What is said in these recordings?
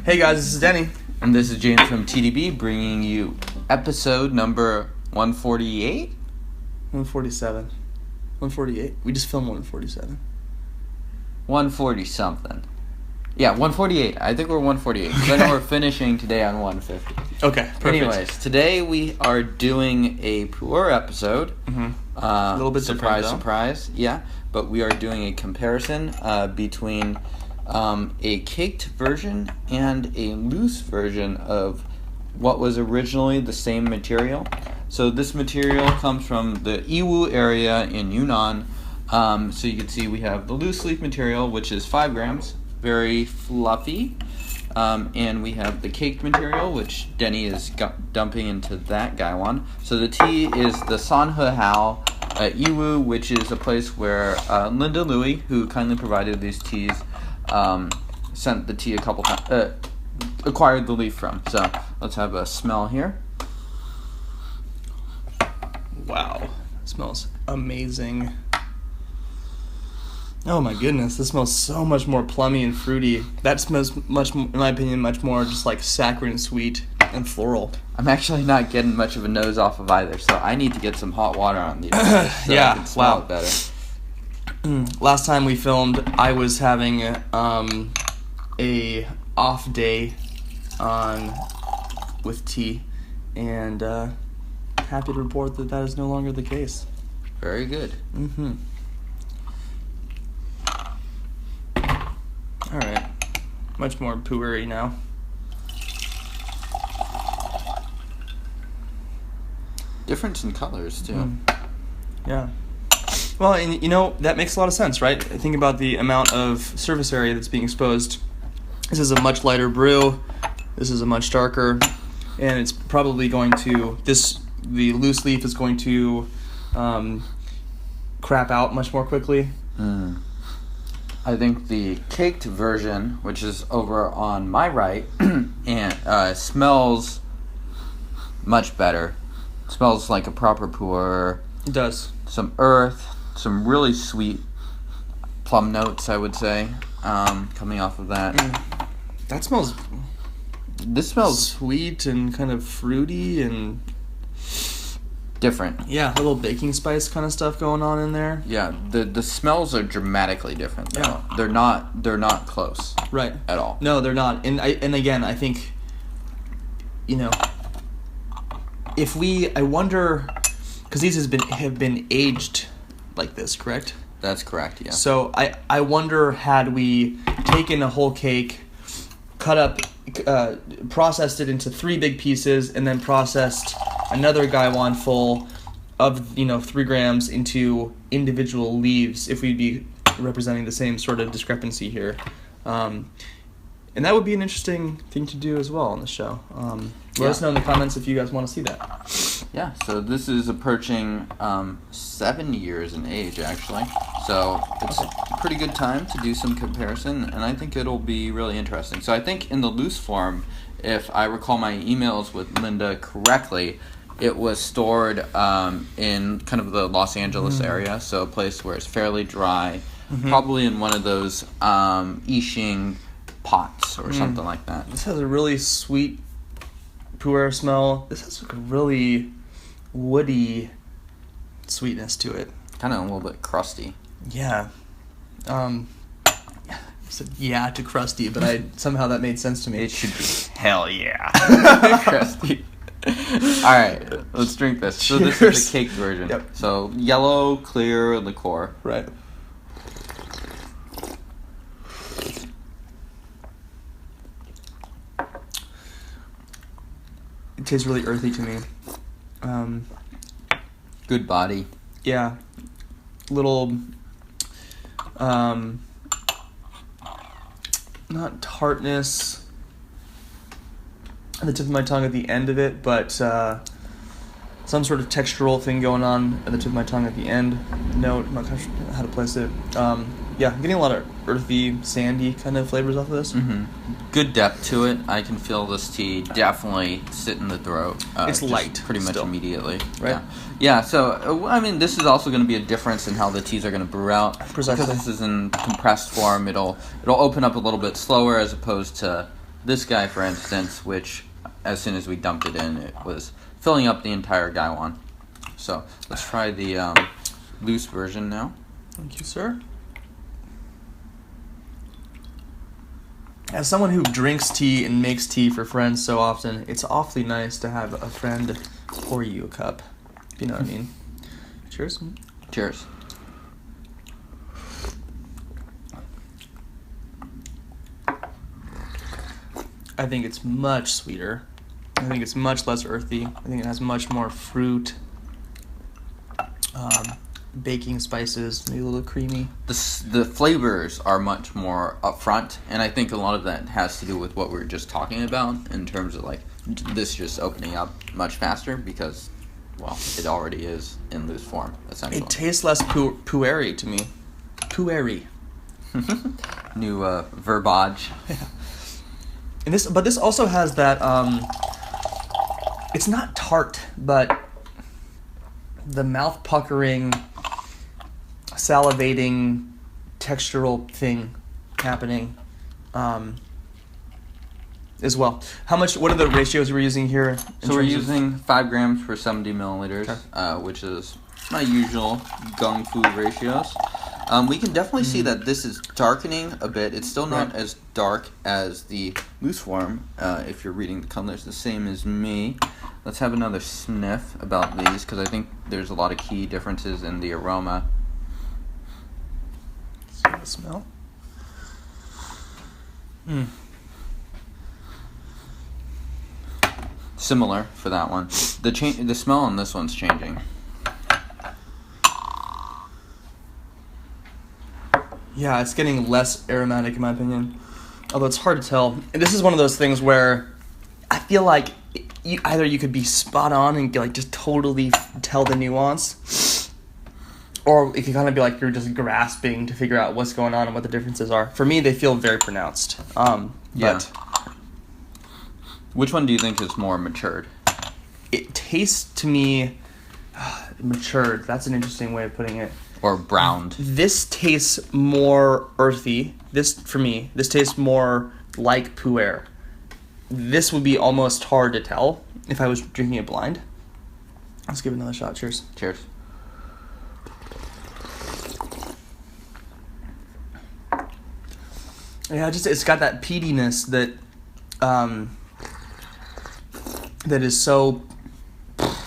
Hey guys, this is Denny. And this is James from TDB bringing you episode number 148? 147. 148. We just filmed 147. 140 something. Yeah, 148. I think we're 148. Okay. Then we're finishing today on 150. Okay, perfect. Anyways, today we are doing a Pu'erh episode. Mm-hmm. A little bit surprise. Yeah, but we are doing a comparison between a caked version and a loose version of what was originally the same material. So this material comes from the Yiwu area in Yunnan. So you can see we have the loose leaf material, which is 5 grams, very fluffy. And we have the caked material, which Denny is dumping into that gaiwan. So the tea is the Sanhehao at Yiwu, which is a place where Linda Louie, who kindly provided these teas, sent the tea a couple times, acquired the leaf from. So let's have a smell here. Wow, it smells amazing. Oh my goodness, this smells so much more plummy and fruity. That smells much, in my opinion, much more just like saccharine, sweet, and floral. I'm actually not getting much of a nose off of either, so I need to get some hot water on these so yeah, I can smell it better. Last time we filmed, I was having a off day with tea, and happy to report that is no longer the case. Very good. Mm-hmm. All right, much more Pu'erh now. Difference in colors too. Yeah. Well, and you know, that makes a lot of sense, right? Think about the amount of surface area that's being exposed. This is a much lighter brew. This is a much darker, and it's probably going to the loose leaf is going to crap out much more quickly. I think the caked version, which is over on my right, and smells much better. It smells like a proper Pu'erh. It does. Some earth, some really sweet plum notes, I would say, coming off of that. That smells. This smells sweet and kind of fruity and different. Yeah, a little baking spice kind of stuff going on in there. Yeah, the smells are dramatically different though. Yeah. They're not close. Right. At all. No, they're not. And again, I think, you know, I wonder, because these have been aged like this, correct? That's correct, yeah. So I wonder, had we taken a whole cake, cut up, processed it into 3 big pieces, and then processed another gaiwan full of 3 grams into individual leaves, if we'd be representing the same sort of discrepancy here. And that would be an interesting thing to do as well on the show. Let us know in the comments if you guys want to see that. Yeah, so this is approaching 7 years in age, actually. So it's a pretty good time to do some comparison, and I think it'll be really interesting. So I think in the loose form, if I recall my emails with Linda correctly, it was stored in kind of the Los Angeles area, so a place where it's fairly dry, probably in one of those Yixing pots or something like that. This has a really sweet Pu'erh smell. This has like a really woody sweetness to it. Kind of a little bit crusty. Yeah. I said yeah to crusty, but somehow that made sense to me. It should be hell yeah. Crusty. Alright, let's drink this. So this is the caked version. Yep. So yellow, clear liqueur. Right. It tastes really earthy to me. Good body. Yeah. Little, not tartness at the tip of my tongue at the end of it, but some sort of textural thing going on at the tip of my tongue at the end. Note, I'm not sure how to place it. Yeah, I'm getting a lot of earthy, sandy kind of flavors off of this. Mm-hmm. Good depth to it. I can feel this tea definitely sit in the throat. It's light, pretty much still. Immediately. Right? Yeah. So I mean, this is also going to be a difference in how the teas are going to brew out. Precisely. Because this is in compressed form, it'll open up a little bit slower as opposed to this guy, for instance, which as soon as we dumped it in, it was filling up the entire gaiwan. So let's try the loose version now. Thank you, sir. As someone who drinks tea and makes tea for friends so often, it's awfully nice to have a friend pour you a cup. If you know what I mean. Cheers. Cheers. I think it's much sweeter. I think it's much less earthy. I think it has much more fruit, baking spices, maybe a little creamy. The flavors are much more upfront, and I think a lot of that has to do with what we were just talking about in terms of like this just opening up much faster because, well, it already is in loose form, essentially. It tastes less pu'erh to me. Pu'erh. New verbiage. Yeah. And this also has that. It's not tart, but the mouth puckering, salivating, textural thing happening, as well. What are the ratios we're using here? So we're using 5 grams per 70 milliliters, okay. Which is my usual gung fu ratios. We can definitely see that this is darkening a bit. It's still not as dark as the loose form. If you're reading the colors the same as me. Let's have another sniff about these because I think there's a lot of key differences in the aroma. See the smell. Similar for that one. The smell on this one's changing. Yeah, it's getting less aromatic in my opinion. Although it's hard to tell. And this is one of those things where I feel like either you could be spot on and like just totally tell the nuance, or it could kind of be like you're just grasping to figure out what's going on and what the differences are. For me, they feel very pronounced. But which one do you think is more matured? It tastes to me matured. That's an interesting way of putting it. Or browned. This tastes more earthy. This tastes more like Pu'erh. This would be almost hard to tell if I was drinking it blind. Let's give it another shot. Cheers. Cheers. Yeah, it's got that peatiness that that is so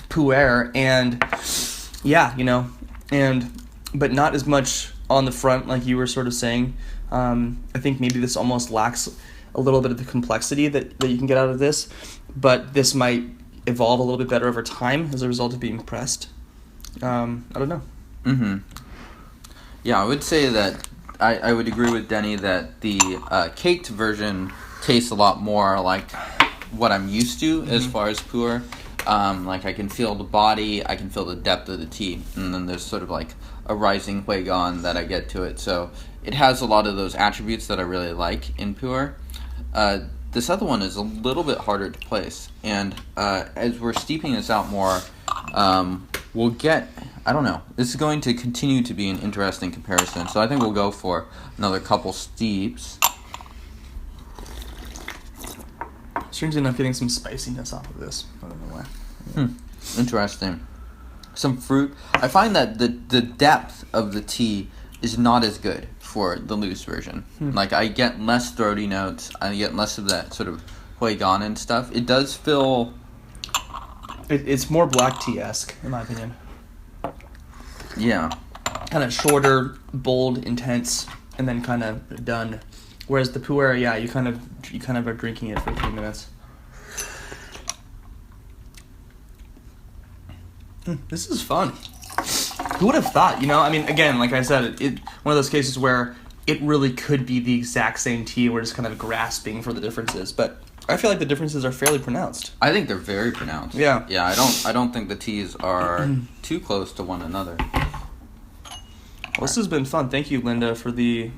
Pu'erh, and but not as much on the front like you were sort of saying. I think maybe this almost lacks a little bit of the complexity that you can get out of this, but this might evolve a little bit better over time as a result of being pressed. I don't know. Mm-hmm. Yeah, I would say that I would agree with Denny that the caked version tastes a lot more like what I'm used to as far as Pu'erh. Like I can feel the body, I can feel the depth of the tea, and then there's sort of like a rising huigan that I get to it. So it has a lot of those attributes that I really like in Pu'erh. This other one is a little bit harder to place, and as we're steeping this out more, we'll get, I don't know, this is going to continue to be an interesting comparison, so I think we'll go for another couple steeps. Strangely enough, getting some spiciness off of this. I don't know why. Interesting. Some fruit. I find that the depth of the tea is not as good for the loose version. Like, I get less throaty notes. I get less of that sort of huigan and stuff. It does feel... It's more black tea-esque, in my opinion. Yeah. Kind of shorter, bold, intense, and then kind of done. Whereas the Pu'erh, yeah, you kind of are drinking it for a few minutes. This is fun. Who would have thought? I mean, again, like I said, it one of those cases where it really could be the exact same tea. We're just kind of grasping for the differences, but I feel like the differences are fairly pronounced. I think they're very pronounced. Yeah. Yeah, I don't think the teas are too close to one another. Well, this has been fun. Thank you, Linda, for the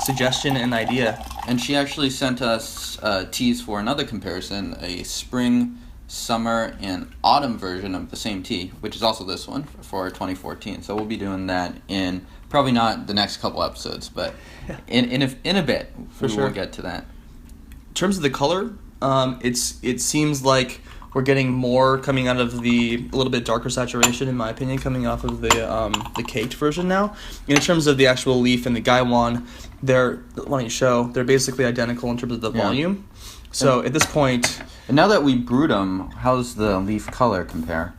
suggestion and idea. And she actually sent us teas for another comparison, a spring, summer, and autumn version of the same tea, which is also this one for 2014. So we'll be doing that in probably not the next couple episodes, but in a bit. For sure. We'll get to that. In terms of the color, it seems like we're getting more coming out of a little bit darker saturation, in my opinion, coming off of the caked version now. In terms of the actual leaf and the gaiwan, why don't you show? They're basically identical in terms of the volume. So at this point... And now that we brewed them, how's the leaf color compare?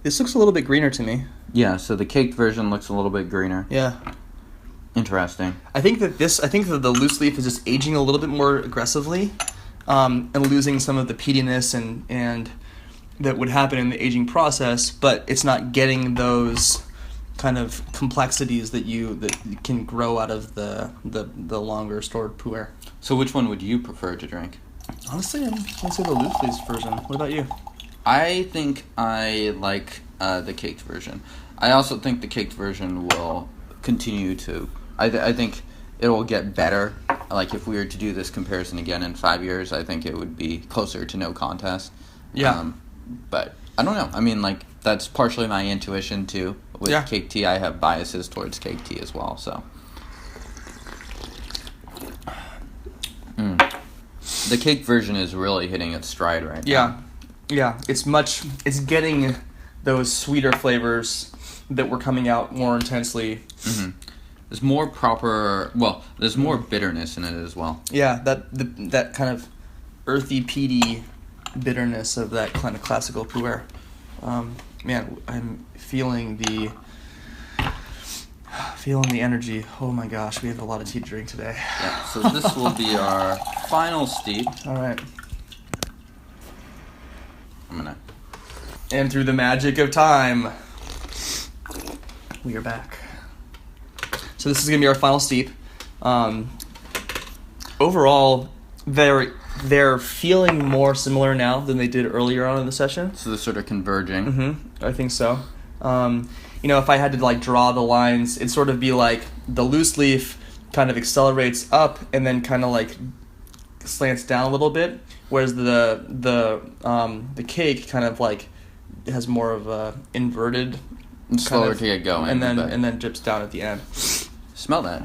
This looks a little bit greener to me. Yeah, so the caked version looks a little bit greener. Yeah. Interesting. I think that the loose leaf is just aging a little bit more aggressively, and losing some of the peatiness and that would happen in the aging process, but it's not getting those kind of complexities that can grow out of the longer stored pu'erh. So which one would you prefer to drink? Honestly, I'm going to say the loose leaf version. What about you? I think I like the caked version. I also think the caked version will continue to... I think it will get better. Like, if we were to do this comparison again in 5 years, I think it would be closer to no contest. Yeah. But I don't know. I mean, like, that's partially my intuition, too. With cake tea, I have biases towards cake tea as well, so... The cake version is really hitting its stride right now. Yeah. It's getting those sweeter flavors that were coming out more intensely. Mm-hmm. There's more bitterness in it as well. Yeah, that kind of earthy, peaty bitterness of that kind of classical pu'erh. Man, I'm feeling the energy. Oh my gosh, we have a lot of tea to drink today. Yeah, so this will be our final steep. All right. And through the magic of time, we are back. So this is going to be our final steep. Overall, they're feeling more similar now than they did earlier on in the session. So they're sort of converging. Mm-hmm. I think so. If I had to draw the lines, it'd sort of be like the loose leaf kind of accelerates up and then kind of slants down a little bit, whereas the cake kind of has more of a inverted, slower to get going, and then drips down at the end. Smell that?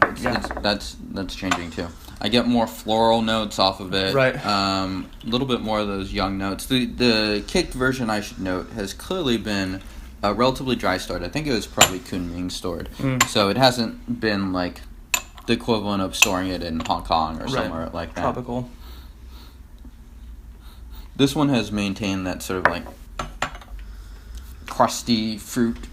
That's changing too. I get more floral notes off of it. Right. A little bit more of those young notes. The caked version, I should note, has clearly been relatively dry stored. I think it was probably Kunming stored. So it hasn't been the equivalent of storing it in Hong Kong or somewhere like that. Tropical. This one has maintained that sort of crusty fruit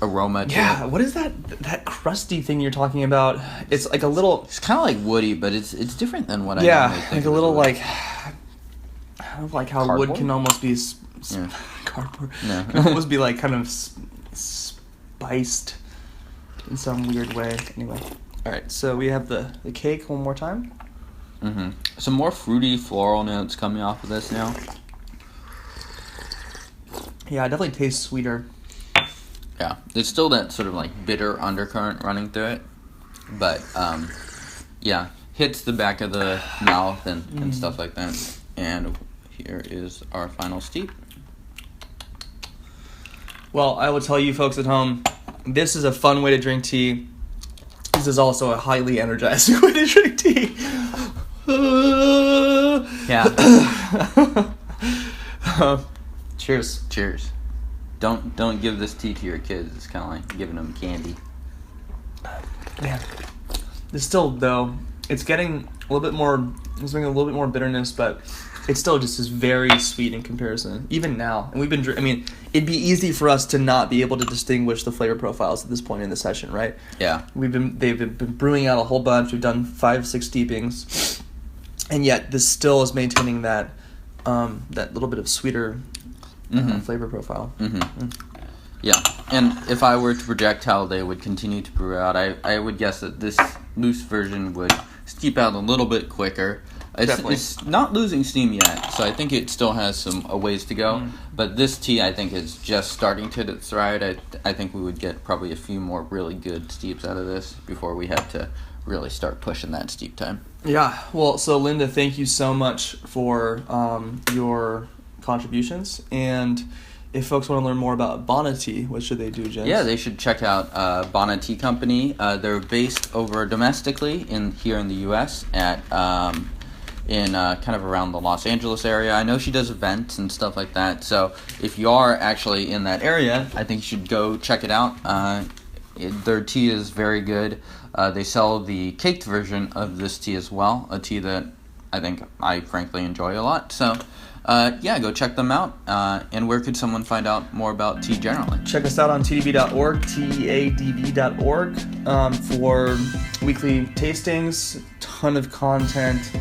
aroma to Yeah, it. what is that crusty thing you're talking about? It's a little... It's kind of like woody, but it's different than what I normally think. Yeah, a little kind of like how Cardboard? wood can almost be... Cardboard. No. Can almost be kind of spiced in some weird way. Anyway. Alright, so we have the cake one more time. Mm-hmm. Some more fruity floral notes coming off of this now. Yeah, it definitely tastes sweeter. Yeah, there's still that sort of bitter undercurrent running through it, but hits the back of the mouth and stuff like that. And here is our final steep. Well, I will tell you folks at home, this is a fun way to drink tea. This is also a highly energizing way to drink tea. Yeah. Cheers. Cheers. Don't give this tea to your kids. It's kind of like giving them candy. Man, it's still though. It's getting a little bit more. It's getting a little bit more bitterness, but it still just is very sweet in comparison. Even now, and we've been. I mean, it'd be easy for us to not be able to distinguish the flavor profiles at this point in the session, right? Yeah. They've been brewing out a whole bunch. We've done 5-6 steepings, and yet this still is maintaining that little bit of sweeter flavor profile. Yeah, and if I were to project how they would continue to brew out, I would guess that this loose version would steep out a little bit quicker, Definitely. It's not losing steam yet, so I think it still has a ways to go. But this tea, I think, is just starting to hit its stride. I think we would get probably a few more really good steeps out of this before we have to really start pushing that steep time. Yeah. Well, so Linda, thank you so much for your contributions. And if folks want to learn more about Bana Tea, what should they do, James? Yeah, they should check out Bana Tea Company. They're based over domestically here in the U.S. at kind of around the Los Angeles area. I know she does events and stuff like that. So if you are actually in that area, I think you should go check it out. Their tea is very good. They sell the caked version of this tea as well, a tea that I think I frankly enjoy a lot. So go check them out. And where could someone find out more about tea generally? Check us out on tdb.org, teadb.org, for weekly tastings, ton of content,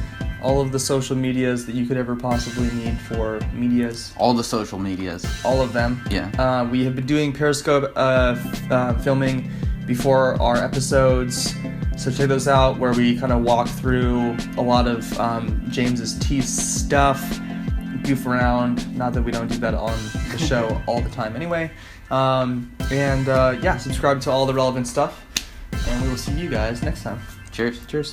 all of the social medias that you could ever possibly need for medias. All the social medias. All of them. Yeah. We have been doing Periscope filming before our episodes, so check those out where we kind of walk through a lot of James's tea stuff, goof around. Not that we don't do that on the show all the time anyway. Subscribe to all the relevant stuff, and we will see you guys next time. Cheers. Cheers.